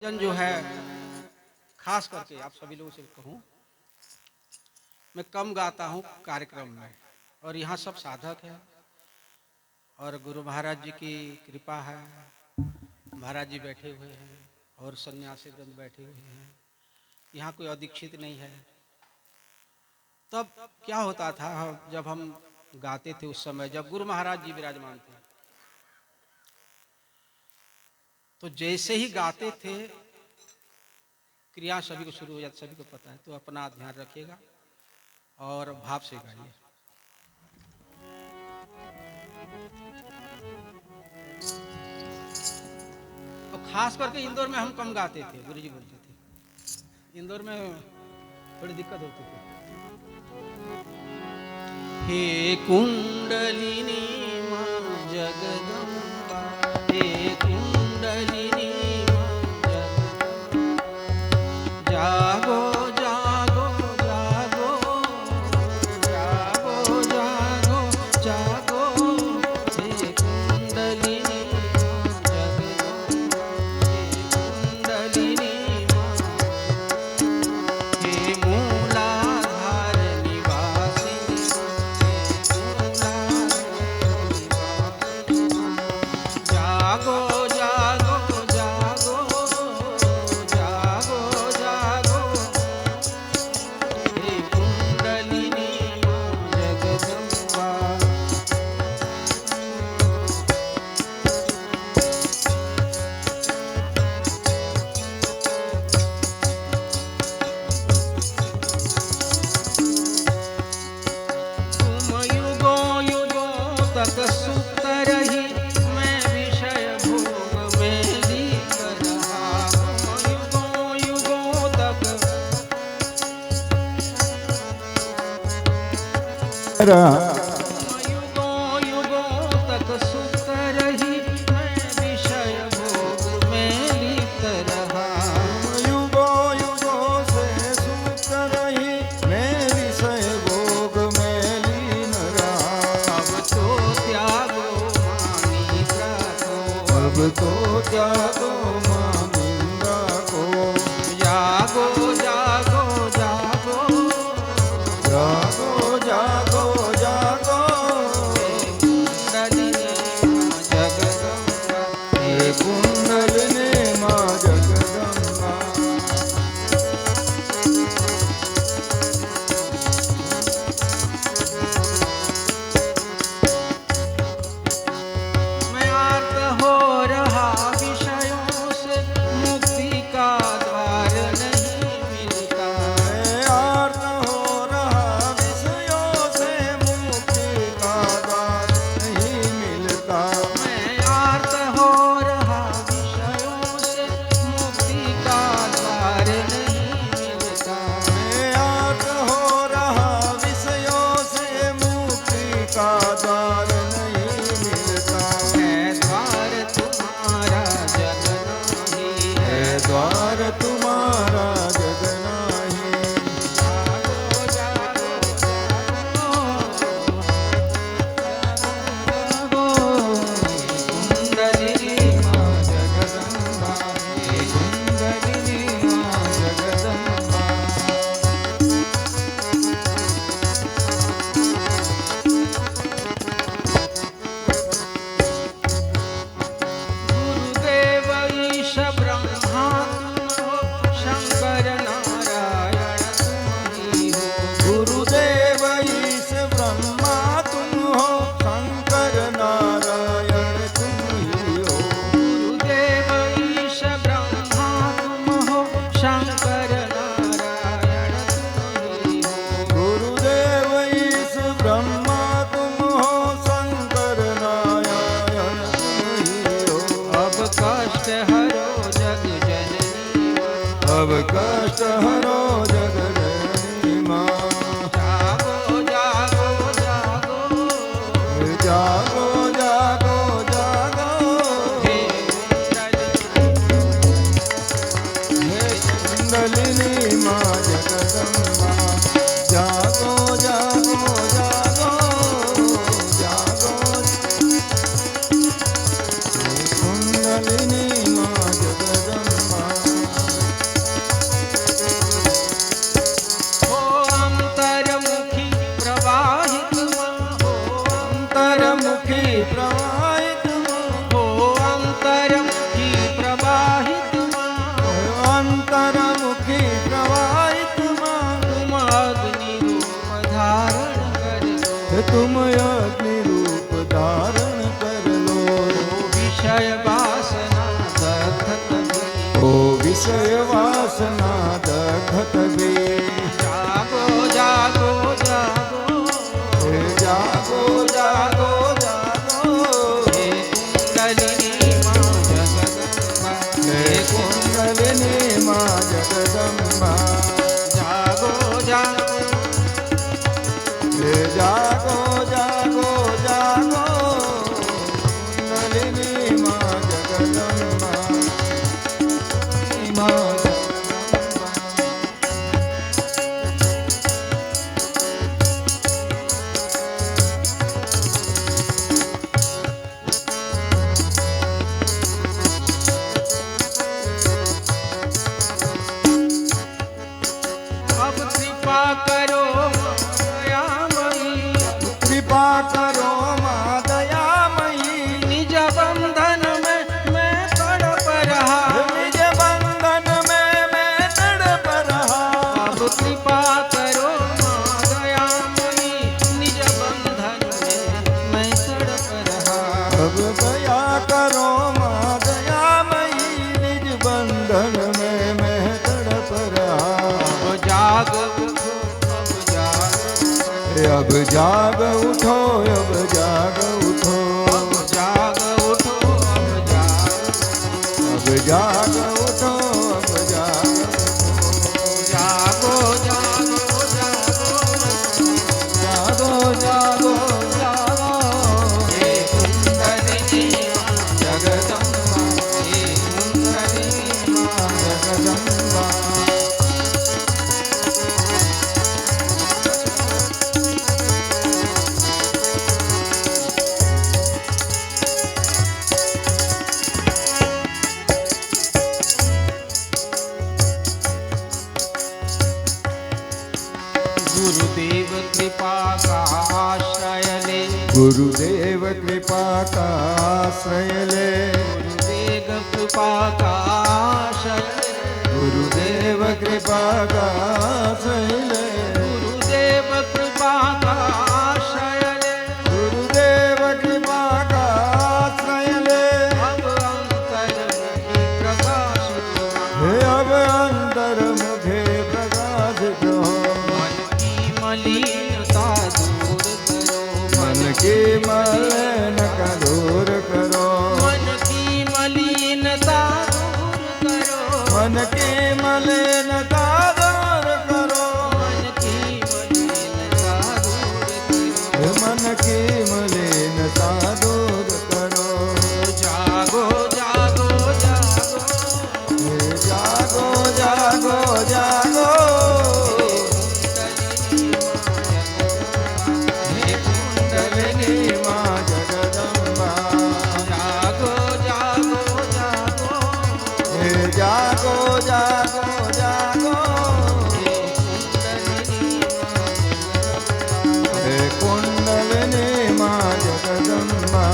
भजन जो है खास करके आप सभी लोगों से कहूँ, मैं कम गाता हूँ कार्यक्रम में, और यहाँ सब साधक है और गुरु महाराज जी की कृपा है। महाराज जी बैठे हुए हैं और सन्यासी वृंद बैठे हुए हैं, यहाँ कोई अदीक्षित नहीं है। तब क्या होता था, जब हम गाते थे उस समय, जब गुरु महाराज जी विराजमान थे, तो जैसे ही गाते थे क्रिया सभी को शुरू हो जाती, सभी को पता है। तो अपना ध्यान रखिएगा और भाव से गाइए। तो खास करके इंदौर में हम कम गाते थे, गुरु जी बोलते थे इंदौर में थोड़ी दिक्कत होती थी। हे कुंडलिनी मां जगदम्बा, हे कुंडलिनी मां जगदम्बा, जागो जागो जागो जागो जागो जागो, हे कुंडलिनी मां जगदम्बा, हे कुंडलिनी मां, हे मूलाधार निवासिनी, जागो जागो जागो जागो जागो, हे कुंडलिनी मां जगदम्बा। तुम युगों युगों तक सुत रही, मैं विषय भोग में लीन रहा। तुम युगों युगों तक युगों युगों तक सुत रही, मैं विषय भोग में लिप्त रहा। युगों युगों से सुत रही, मैं विषय भोग में लीन रहा। अब तो त्यागो मानिंद्रा को, अब तो त्यागो मां निंदा को, जागो जागो जागो जागो जागो जागो, कुंडलिनी मां जगदम्बा, हे कुंडलिनी मां जगदम्बा। मैं आर्त हो रहा विषयों से, मुक्ति का द्वार नहीं मिलता। मैं आर्त हो रहा विषयों से, मुक्ति का द्वार नहीं मिलता। मैं आर्त हो रहा विषयों से, मुक्ति का द्वार नहीं मिलता। मैं आर्त हो रहा विषयों से, मुक्ति का द्वार नहीं मिलता। है द्वार तुम्हारा जग नहीं है, है द्वार तुम्हारा जग नाही। जागो जागो जागो, कुंडलिनी मां जगदम्बा, हे कुंडलिनी मां जगदम्बा। गुरुदेव ईश ब्रह्मा तुम हो, शंकर नारायण तुम ही हो। गुरुदेव ईश ब्रह्मा तुम हो, शंकर नारायण तुम ही हो। गुरुदेव ईश ब्रह्मा तुम हो, शंकर नारायण तुम ही हो। गुरुदेव ईश ब्रह्मा तुम हो, शंकर नारायण तुम ही हो। अब कष्ट हरो जग जननी मां, अब कष्ट हरो जग जननी मां। जागो जागो जागो, जागो जागो जागो, हे कुंडलिनी हे कुंडलिनी मां जगदम्बा। जागो जागो जागो जागो, हे कुंडलिनी मां जगदम्बा। विषय वासना दखत बे। जागो जागो जागो हे जागो जागो जागो, हे कुंडलिनी माँ जगदम्बा, हे कुंडलिनी माँ जगदम्बा। जागो जागो हे जागो जागो जागो, कुंडलिनी माँ जगदम्बा, माँ जगदम्बा। अब कृपा करो दयामयी, कृपा करो माँ दयामयी, निज बंधन में मैं तड़प रहा। निज बंधन में मैं तड़प रहा। अब कृपा करो माँ दयामयी, निज बंधन में मैं तड़प रहा। अब दया करो माँ दयामयी, निज बंधन में मैं तड़प रहा। अब जाग उठो, अब जाग उठो, अब जाग उठो, अब जाग उठो, अब जाग उठो, अब जाग अब जाग उठो, अब जाग जागो जागो जागो जागो जागो जागो। हे कुंडलिनी माँ जगदम्बा, हे कुंडलिनी माँ जगदम्बा। गुरुदेव कृपा का आश्रय ले, गुरुदेव कृपा का आश्रय ले, गुरुदेव कृपा का आश्रय ले, गुरुदेव कृपा का आश्रय ले, गुरुदेव कृपा का आश्रय ले। गुरुदेव कृपा का आश्रय ले। अब अंतर में प्रकाशित हो, हे अब अंतर मुझे प्रकाशित हो, मन की मलिनता दूर करो, मन की मलिन का दूर करो, मन की मलिनता दूर करो, मन की मलिनता दूर करो, मन की मलिनता दूर करो। हे मन की मलिनता दूर करो। जागो जागो जागो, हे जागो जागो जागो, हे कुंडलिनी कुंडलिनी माँ जगदम्बा। जागो जागो जागो, हे जागो जागो जागो, हे कुंडलिनी हे कुंडलिनी माँ जगदम्बा।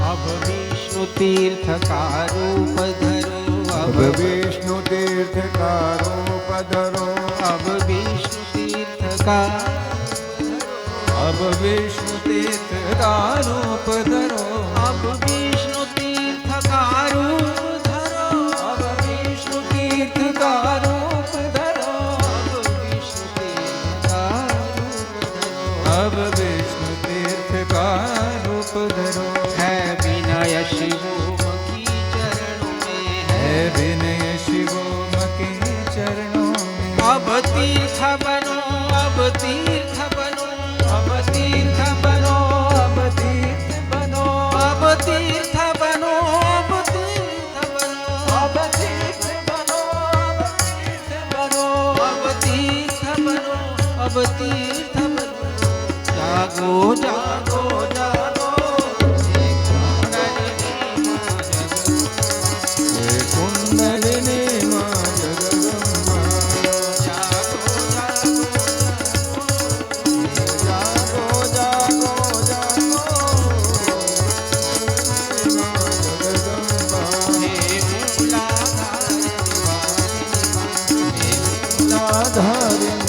अब विष्णु तीर्थ का रूप धरो, अब विष्णु तीर्थ का रूप धरो, अब विष्णु तीर्थ का, अब विष्णु तीर्थ का रूप धरो, अब विष्णु तीर्थ का रूप धरो, अब विष्णु तीर्थ का रूप धरो, अब विष्णु तीर्थ का रूप धरो। अब विष्णु तीर्थ का रूप धरो। है विनय शिवोम की चरणों में, है विनय शिवोम के चरणों में। अब तीर्थ बनो, अब तीर्थ बनो, अब तीर्थ बनो, अब तीर्थ बनो, अब तीर्थ बनो, अब तीर्थ बनो, अब तीर्थ बनो, अब तीर्थ बनो, अब तीर्थ बनो, अब तीर्थ बनो। जागो जागो जागो, हे कुंडलिनी माँ जगदम्बा। जागो जागो जागो जागो जागो, हे मूलाधार निवासिनी माँ, हे धारिणी